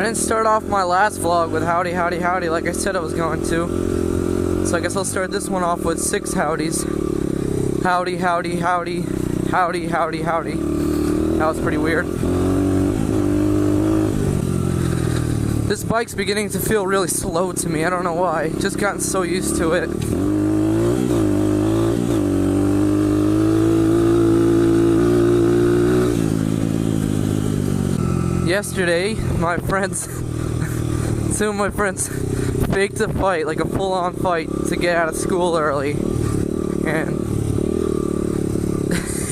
I didn't start off my last vlog with howdy, howdy, howdy like I said I was going to. So I guess I'll start this one off with 6 howdies. Howdy, howdy, howdy, howdy, howdy, howdy. That was pretty weird. This bike's beginning to feel really slow to me. I don't know why. Just gotten so used to it. Yesterday, two of my friends faked a fight, like a full-on fight, to get out of school early. And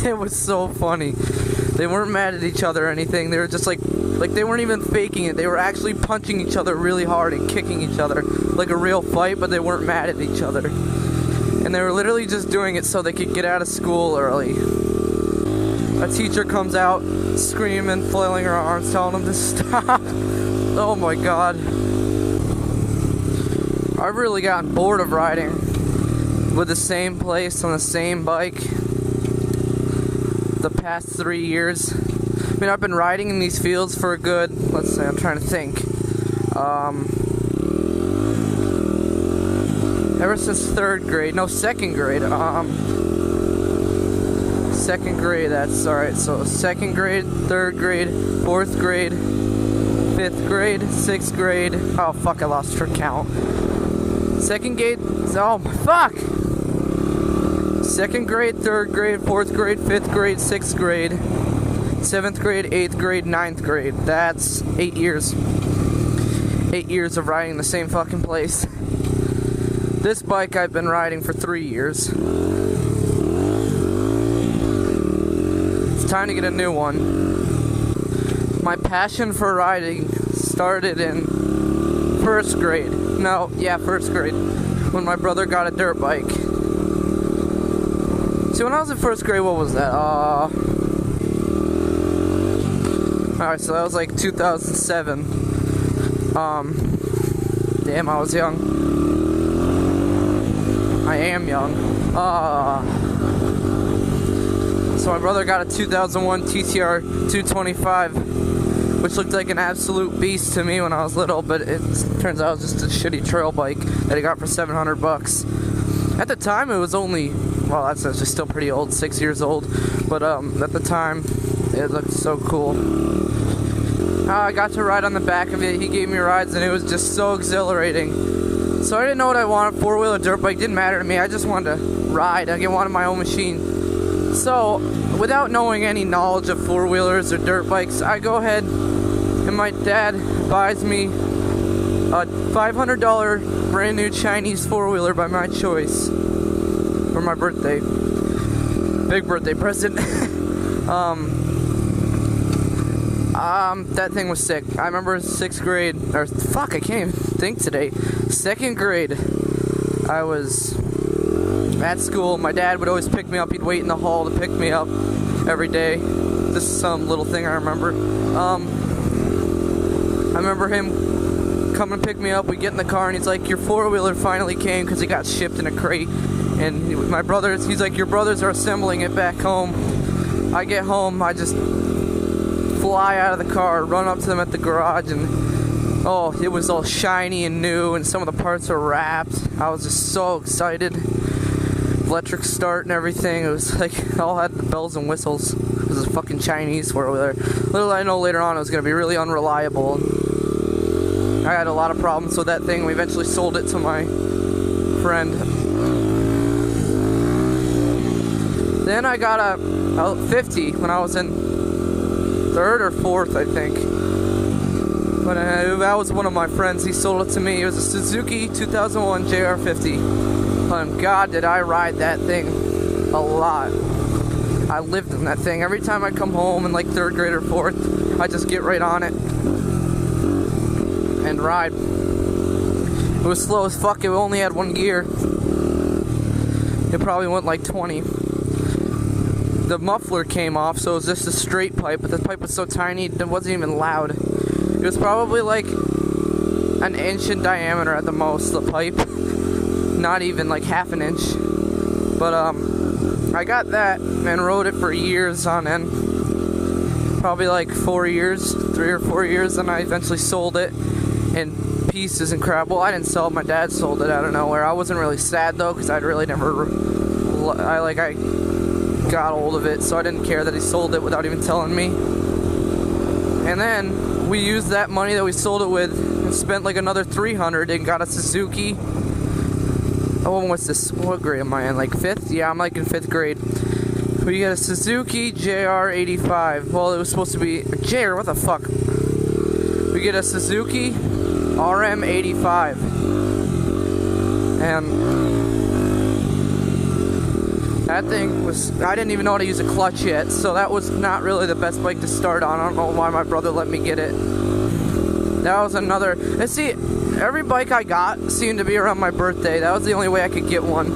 it was so funny. They weren't mad at each other or anything. They were just like they weren't even faking it. They were actually punching each other really hard and kicking each other like a real fight, but they weren't mad at each other. And they were literally just doing it so they could get out of school early. A teacher comes out screaming, flailing her arms, telling them to stop. Oh my god. I've really gotten bored of riding with the same place on the same bike the past 3 years. I mean, I've been riding in these fields for a good, let's say, I'm trying to think. Ever since 3rd grade, no, 2nd grade. Second grade, that's alright. So 2nd grade, 3rd grade, 4th grade, 5th grade, 6th grade. Oh fuck, I lost track count. 2nd grade, oh fuck! 2nd grade, 3rd grade, 4th grade, 5th grade, 6th grade, 7th grade, 8th grade, 9th grade. That's 8 years. 8 years of riding the same fucking place. This bike I've been riding for 3 years. Time to get a new one. My passion for riding started in 1st grade. No, yeah, 1st grade. When my brother got a dirt bike. See, when I was in 1st grade, what was that? Alright, so that was like 2007. Damn, I was young. I am young. So my brother got a 2001 TTR 225, which looked like an absolute beast to me when I was little, but it turns out it was just a shitty trail bike that he got for $700. At the time, it was only, well, that's actually still pretty old, 6 years old, but at the time, it looked so cool. I got to ride on the back of it. He gave me rides, and it was just so exhilarating. So I didn't know what I wanted. 4-wheeler dirt bike didn't matter to me. I just wanted to ride. I wanted my own machine. So, without knowing any knowledge of 4-wheelers or dirt bikes, I go ahead and my dad buys me a $500 brand new Chinese 4-wheeler by my choice for my birthday. Big birthday present. That thing was sick. I remember 6th grade, or fuck, I can't even think today. 2nd grade, I was at school. My dad would always pick me up. He'd wait in the hall to pick me up every day. This is some little thing I remember. I remember him coming to pick me up. We get in the car and he's like, your 4-wheeler finally came, because it got shipped in a crate. And my brothers, he's like, your brothers are assembling it back home. I get home, I just fly out of the car, run up to them at the garage, and oh, it was all shiny and new, and some of the parts were wrapped. I was just so excited. Electric start and everything. It was like, it all had the bells and whistles. It was a fucking Chinese 4-wheeler. Little I know later on it was going to be really unreliable. I had a lot of problems with that thing. We eventually sold it to my friend. Then I got a 50 when I was in 3rd or 4th, I think. But that was one of my friends. He sold it to me. It was a Suzuki 2001 JR50. God, did I ride that thing a lot. I lived in that thing. Every time I come home in like 3rd grade or 4th, I just get right on it and ride. It was slow as fuck. It only had 1 gear. It probably went like 20. The muffler came off, so it was just a straight pipe, but the pipe was so tiny it wasn't even loud. It was probably like an inch in diameter at the most, the pipe. Not even like half an inch. But I got that and rode it for years on end. probably like 4 years, 3 or 4 years, and I eventually sold it in pieces and crap. Well, I didn't sell it, my dad sold it out of nowhere. I wasn't really sad though, because I'd really never, I got hold of it, so I didn't care that he sold it without even telling me. And then we used that money that we sold it with and spent like another $300 and got a Suzuki. Oh, what's this? What grade am I in? Like 5th? Yeah, I'm like in 5th grade. We got a Suzuki JR85. Well, it was supposed to be a JR. What the fuck? We get a Suzuki RM85, and that thing was, I didn't even know how to use a clutch yet, so that was not really the best bike to start on. I don't know why my brother let me get it. That was another, and see, every bike I got seemed to be around my birthday. That was the only way I could get one,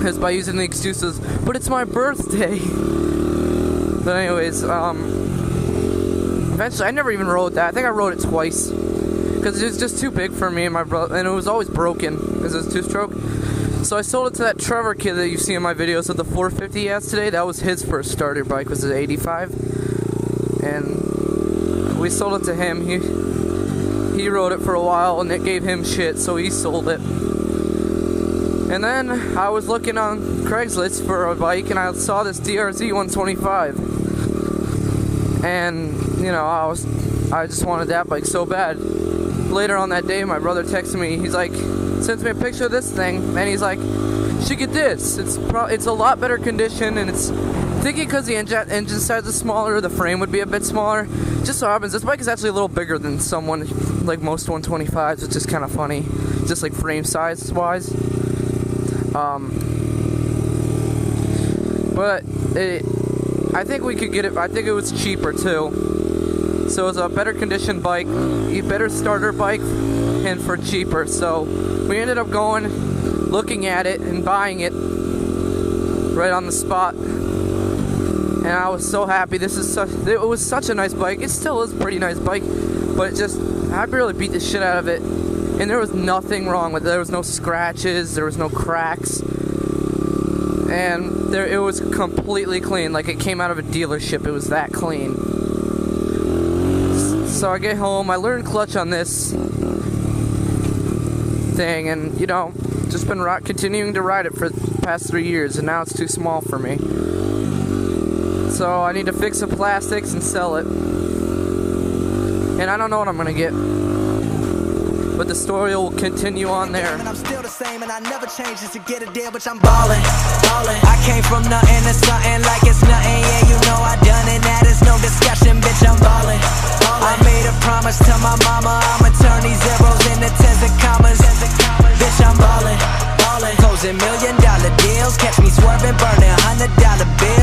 is by using the excuses, but it's my birthday. But anyways, eventually, I never even rode that. I think I rode it twice, because it was just too big for me and my brother, and it was always broken, because it was 2-stroke. So I sold it to that Trevor kid that you see in my videos of the 450 he has today. That was his first starter bike, was an 85. And we sold it to him. He rode it for a while and it gave him shit, so he sold it. And then I was looking on Craigslist for a bike and I saw this DRZ 125. And, you know, I just wanted that bike so bad. Later on that day, my brother texted me. He's like, sends me a picture of this thing, and he's like, "You should get this. It's a lot better condition, and it's thinking because the engine size is smaller, the frame would be a bit smaller. Just so happens this bike is actually a little bigger than someone like most 125s, which is kind of funny, just like frame size wise. But I think we could get it. I think it was cheaper too. So it's a better condition bike, a better starter bike, and for cheaper. So we ended up going, looking at it, and buying it right on the spot. And I was so happy. It was such a nice bike. It still is a pretty nice bike, but I barely beat the shit out of it. And there was nothing wrong with it. There was no scratches, there was no cracks. And it was completely clean, like it came out of a dealership. It was that clean. So I get home, I learned clutch on this thing, and you know, just been continuing to ride it for the past 3 years, and now it's too small for me. So I need to fix the plastics and sell it. And I don't know what I'm gonna get, but the story will continue on there. And I'm still the same, and I never change just to get a deal, but I'm ballin'. I came from nothing to something like it's nothing. Yeah, you know I done it, that is no discussion, bitch. I'm ballin'. I made a promise to my mama, I'ma turn these zeros into tens and commas. Bitch, I'm ballin'. Closing $1 million deals, catch me swerving, burning $100 bills.